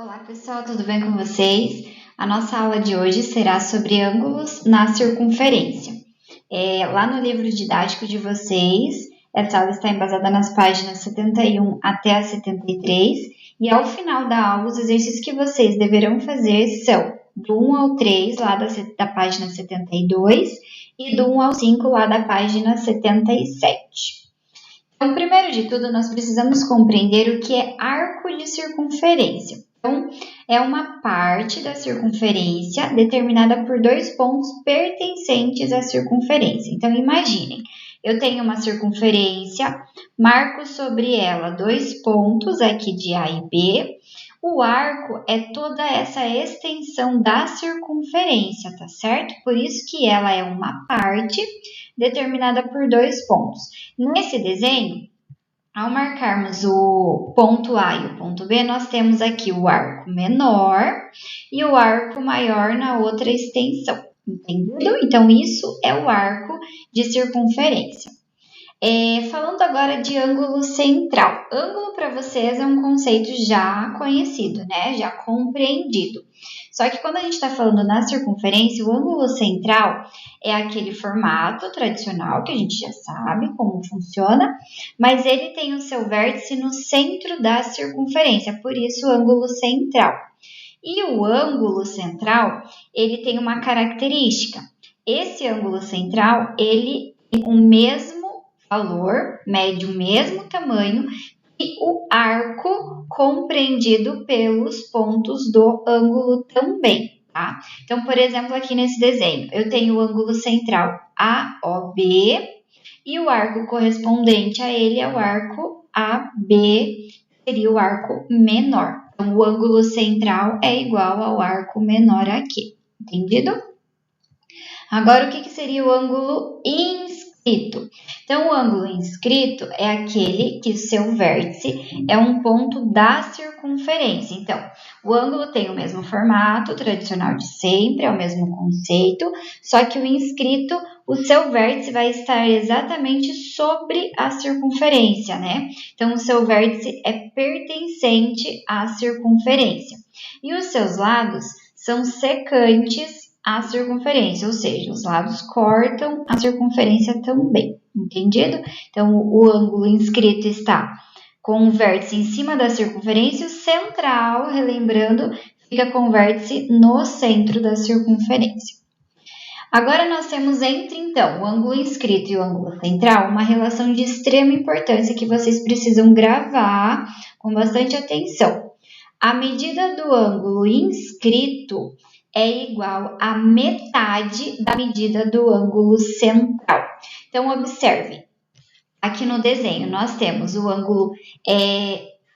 Olá pessoal, tudo bem com vocês? A nossa aula de hoje será sobre ângulos na circunferência. Lá no livro didático de vocês, essa aula está embasada nas páginas 71 até a 73 e ao final da aula os exercícios que vocês deverão fazer são do 1 ao 3 lá da página 72 e do 1 ao 5 lá da página 77. Então, primeiro de tudo, nós precisamos compreender o que é arco de circunferência. Então, é uma parte da circunferência determinada por dois pontos pertencentes à circunferência. Então, imaginem, eu tenho uma circunferência, marco sobre ela dois pontos aqui de A e B. O arco é toda essa extensão da circunferência, tá certo? Por isso que ela é uma parte determinada por dois pontos. Nesse desenho, ao marcarmos o ponto A e o ponto B, nós temos aqui o arco menor e o arco maior na outra extensão, entendido? Então, isso é o arco de circunferência. Falando agora de ângulo central. Ângulo para vocês é um conceito já conhecido, né? Já compreendido. Só que quando a gente está falando na circunferência, o ângulo central é aquele formato tradicional que a gente já sabe como funciona, mas ele tem o seu vértice no centro da circunferência, por isso o ângulo central. E o ângulo central, ele tem uma característica. Esse ângulo central, ele tem o mesmo valor, mede o mesmo tamanho e o arco compreendido pelos pontos do ângulo também, tá? Então, por exemplo, aqui nesse desenho, eu tenho o ângulo central AOB e o arco correspondente a ele é o arco AB, seria o arco menor. Então, o ângulo central é igual ao arco menor aqui, entendido? Agora, o que seria o ângulo inscrito? Então, o ângulo inscrito é aquele que seu vértice é um ponto da circunferência. Então, o ângulo tem o mesmo formato tradicional de sempre, é o mesmo conceito, só que o inscrito, o seu vértice vai estar exatamente sobre a circunferência, né? Então, o seu vértice é pertencente à circunferência. E os seus lados são secantes a circunferência, ou seja, os lados cortam a circunferência também, entendido? Então, o ângulo inscrito está com o vértice em cima da circunferência, o central, relembrando, fica com o vértice no centro da circunferência. Agora, nós temos entre, então, o ângulo inscrito e o ângulo central, uma relação de extrema importância que vocês precisam gravar com bastante atenção. A medida do ângulo inscrito é igual à metade da medida do ângulo central. Então, observe, aqui no desenho nós temos o ângulo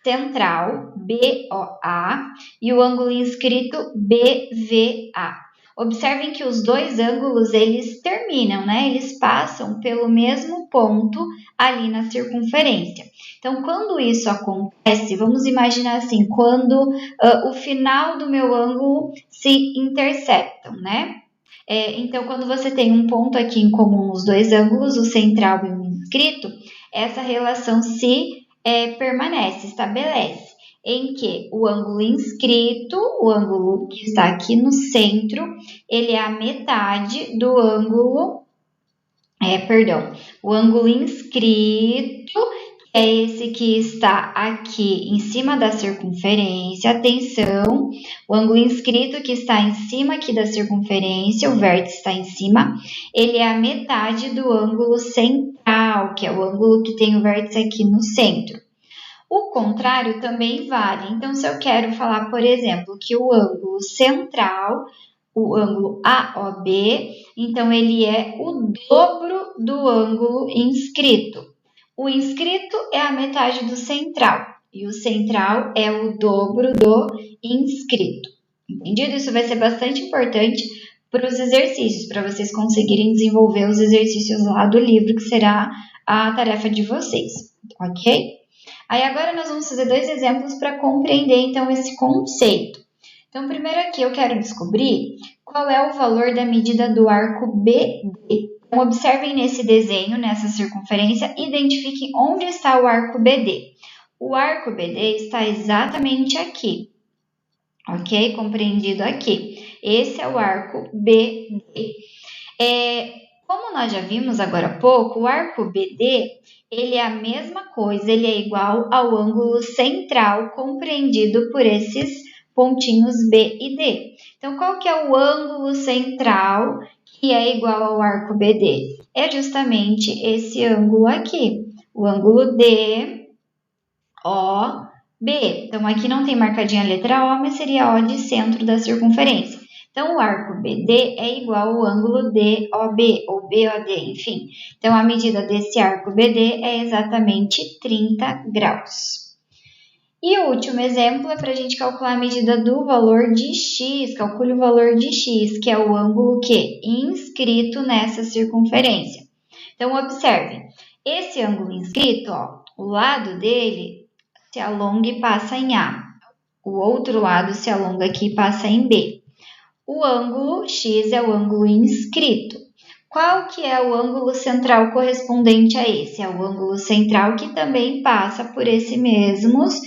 central, BOA, e o ângulo inscrito, BVA. Observem que os dois ângulos, eles terminam, né? Eles passam pelo mesmo ponto ali na circunferência. Então, quando isso acontece, vamos imaginar assim, quando o final do meu ângulo se interceptam, né? Então, quando você tem um ponto aqui em comum nos dois ângulos, o central e o inscrito, essa relação permanece, estabelece, em que o ângulo inscrito, o ângulo que está aqui no centro, ele é a metade do ângulo, o ângulo inscrito, é esse que está aqui em cima da circunferência. Atenção, o ângulo inscrito que está em cima aqui da circunferência, o vértice está em cima, ele é a metade do ângulo central, que é o ângulo que tem o vértice aqui no centro. O contrário também vale. Então, se eu quero falar, por exemplo, que o ângulo central, o ângulo AOB, então ele é o dobro do ângulo inscrito. O inscrito é a metade do central e o central é o dobro do inscrito. Entendido? Isso vai ser bastante importante para os exercícios, para vocês conseguirem desenvolver os exercícios lá do livro, que será a tarefa de vocês, ok? Aí agora nós vamos fazer dois exemplos para compreender então esse conceito. Então, primeiro aqui eu quero descobrir qual é o valor da medida do arco BD. Então, observem nesse desenho, nessa circunferência, identifiquem onde está o arco BD. O arco BD está exatamente aqui. ok? Compreendido aqui. Esse é o arco BD. Como nós já vimos agora há pouco, o arco BD, ele é a mesma coisa, ele é igual ao ângulo central compreendido por esses pontinhos B e D. Então, qual que é o ângulo central que é igual ao arco BD? É justamente esse ângulo aqui, o ângulo DOB. Então, aqui não tem marcadinha a letra O, mas seria O de centro da circunferência. Então, o arco BD é igual ao ângulo DOB, ou BOD, enfim. Então, a medida desse arco BD é exatamente 30 graus. E o último exemplo é para a gente calcular a medida do valor de x. Calcule o valor de x, que é o ângulo que? Inscrito nessa circunferência. Então, observe. Esse ângulo inscrito, o lado dele se alonga e passa em A. O outro lado se alonga aqui e passa em B. O ângulo X é o ângulo inscrito. Qual que é o ângulo central correspondente a esse? É o ângulo central que também passa por esses mesmos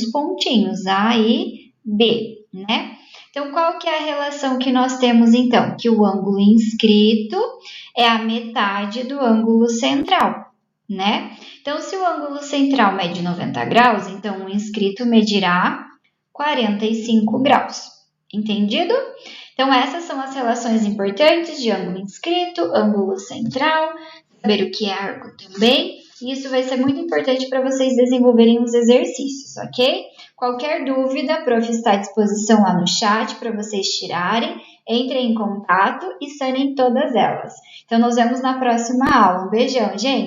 pontinhos, A e B, né? Então, qual que é a relação que nós temos, então? Que o ângulo inscrito é a metade do ângulo central, né? Então, se o ângulo central mede 90 graus, então o inscrito medirá 45 graus. Entendido? Então, essas são as relações importantes de ângulo inscrito, ângulo central, saber o que é arco também. E isso vai ser muito importante para vocês desenvolverem os exercícios, ok? Qualquer dúvida, a prof está à disposição lá no chat para vocês tirarem. Entrem em contato e sanem todas elas. Então, nos vemos na próxima aula. Um beijão, gente!